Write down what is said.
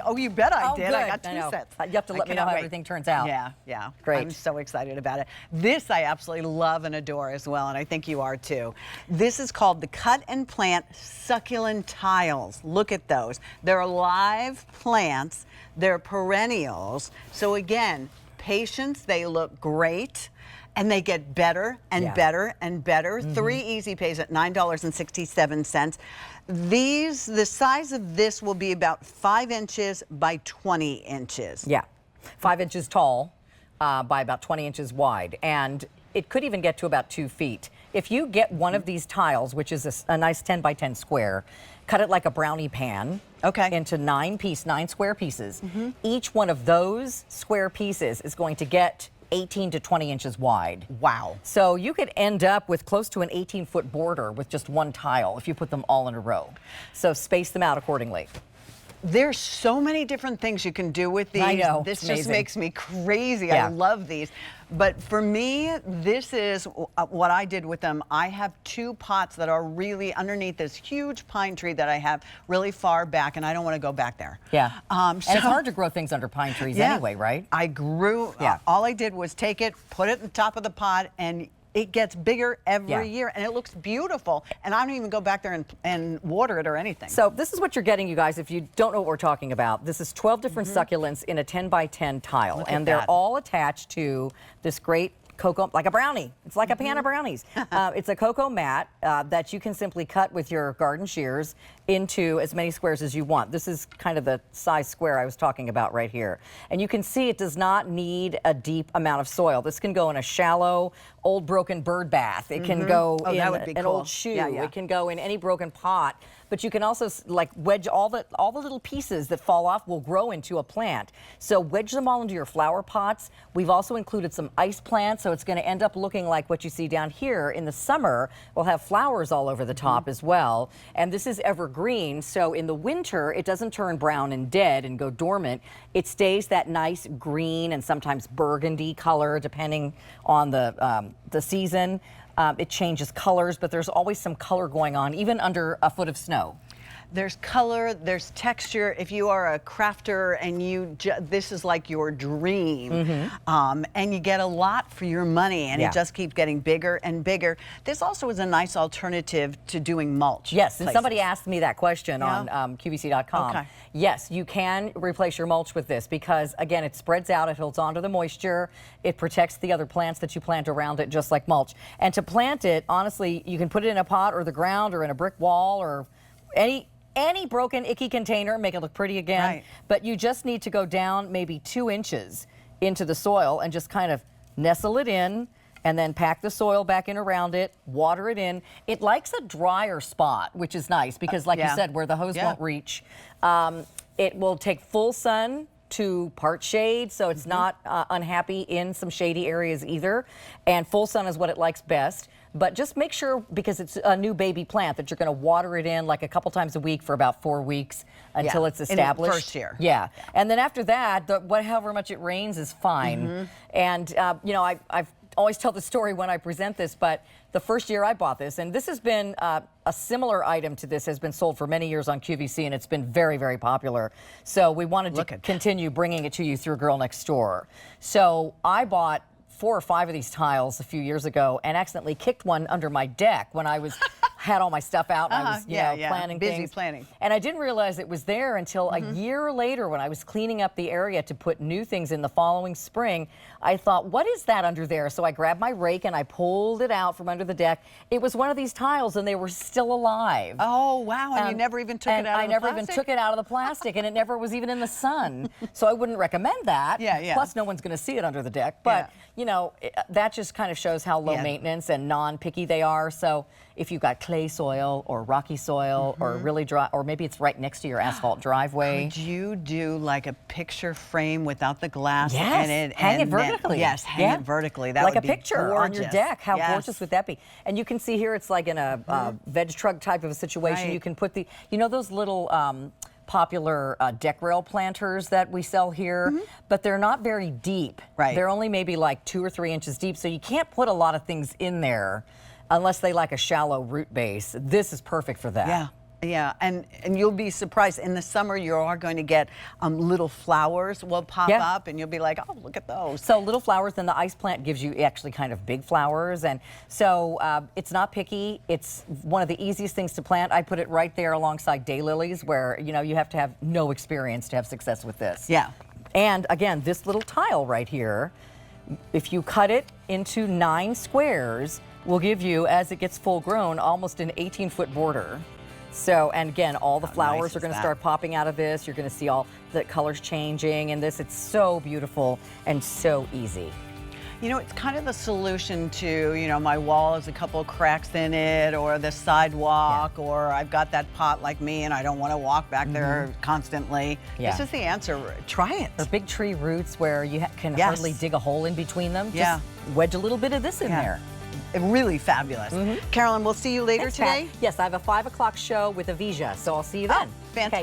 Oh, you bet I did. Good. I got two sets. You have to let me know how everything turns out. Yeah, yeah. Great. I'm so excited about it. This I absolutely love and adore as well, and I think you are too. This is called the Cut and Plant Succulent Tiles. Look at those. They're live plants. They're perennials. So again, patience, they look great. And they get better and better and better. 3 easy pays at $9.67. The size of this will be about 5 inches by 20 inches. Yeah, 5 inches tall by about 20 inches wide. And it could even get to about 2 feet. If you get one of these tiles, which is a nice 10 by 10 square, cut it like a brownie pan into 9 square pieces. Each one of those square pieces is going to get 18 to 20 inches wide. Wow. So you could end up with close to an 18-foot border with just one tile if you put them all in a row. So space them out accordingly. There's so many different things you can do with these. I know. This just makes me crazy. Yeah. I love these. But for me, this is what I did with them. I have 2 pots that are really underneath this huge pine tree that I have really far back, and I don't want to go back there. Yeah. And it's hard to grow things under pine trees anyway, right? I grew, all I did was take it, put it in the top of the pot, and it gets bigger every year, and it looks beautiful. And I don't even go back there and water it or anything. So this is what you're getting, you guys, if you don't know what we're talking about. This is 12 different succulents in a 10 by 10 tile, and they're all attached to this great cocoa, like a brownie. It's like a pan of brownies. It's a cocoa mat that you can simply cut with your garden shears into as many squares as you want. This is kind of the size square I was talking about right here. And you can see it does not need a deep amount of soil. This can go in a shallow, old broken bird bath. It can go in an old shoe. It can go in any broken pot. But you can also like wedge all the little pieces that fall off will grow into a plant. So wedge them all into your flower pots. We've also included some ice plants, so it's going to end up looking like what you see down here in the summer. We'll have flowers all over the top as well. And this is evergreen, so in the winter it doesn't turn brown and dead and go dormant. It stays that nice green and sometimes burgundy color depending on the season. It changes colors, but there's always some color going on, even under a foot of snow. There's color, there's texture. If you are a crafter and this is like your dream, and you get a lot for your money, and it just keeps getting bigger and bigger. This also is a nice alternative to doing mulch. Yes, and somebody asked me that question on QVC.com. Yes, you can replace your mulch with this because, again, it spreads out, it holds on to the moisture, it protects the other plants that you plant around it, just like mulch. And to plant it, honestly, you can put it in a pot or the ground or in a brick wall or any broken, icky container, make it look pretty again. But you just need to go down maybe 2 inches into the soil and just kind of nestle it in and then pack the soil back in around it, water it in. It likes a drier spot, which is nice because like you said, where the hose won't reach. It will take full sun to part shade, so it's not unhappy in some shady areas either. And full sun is what it likes best. But just make sure, because it's a new baby plant, that you're going to water it in like a couple times a week for about 4 weeks until it's established. In the first year. Yeah. And then after that, however much it rains is fine. And, you know, I've always tell the story when I present this, but the first year I bought this, and this has been a similar item to this, has been sold for many years on QVC, and it's been very, very popular. So we wanted to continue bringing it to you through Girl Next Door. So I bought 4 or 5 of these tiles a few years ago and accidentally kicked one under my deck when I had all my stuff out and I was planning things. And I didn't realize it was there until a year later when I was cleaning up the area to put new things in the following spring. I thought, what is that under there? So I grabbed my rake and I pulled it out from under the deck. It was one of these tiles and they were still alive. Oh, wow. And you never even took it out of the plastic? I never even took it out of the plastic, and it never was even in the sun. So I wouldn't recommend that. Plus, no one's going to see it under the deck. But, you know, that just kind of shows how low maintenance and non-picky they are. So if you've got clay soil or rocky soil or really dry, or maybe it's right next to your asphalt driveway. Could you do like a picture frame without the glass in it? Hang it vertically. Yes, hang it vertically. That like would a picture on your deck. How gorgeous would that be? And you can see here it's like in a veg truck type of a situation. You can put you know those little popular deck rail planters that we sell here, but they're not very deep. They're only maybe like 2 or 3 inches deep, so you can't put a lot of things in there unless they like a shallow root base. This is perfect for that. Yeah, and you'll be surprised. In the summer, you are going to get little flowers will pop up, and you'll be like, oh, look at those. So little flowers, then the ice plant gives you actually kind of big flowers. And so it's not picky. It's one of the easiest things to plant. I put it right there alongside daylilies where, you know, you have to have no experience to have success with this. Yeah. And again, this little tile right here, if you cut it into 9 squares, will give you, as it gets full grown, almost an 18-foot border. So, and again, all the flowers are going to start popping out of this. You're going to see all the colors changing in this. It's so beautiful and so easy. You know, it's kind of a solution to, you know, my wall has a couple of cracks in it, or the sidewalk, or I've got that pot like me and I don't want to walk back there constantly. This is the answer. Try it. Or big tree roots where you can hardly dig a hole in between them. Just wedge a little bit of this in there. Really fabulous. Carolyn, we'll see you later today. Yes, I have a 5 o'clock show with Avija, so I'll see you then. Fantastic.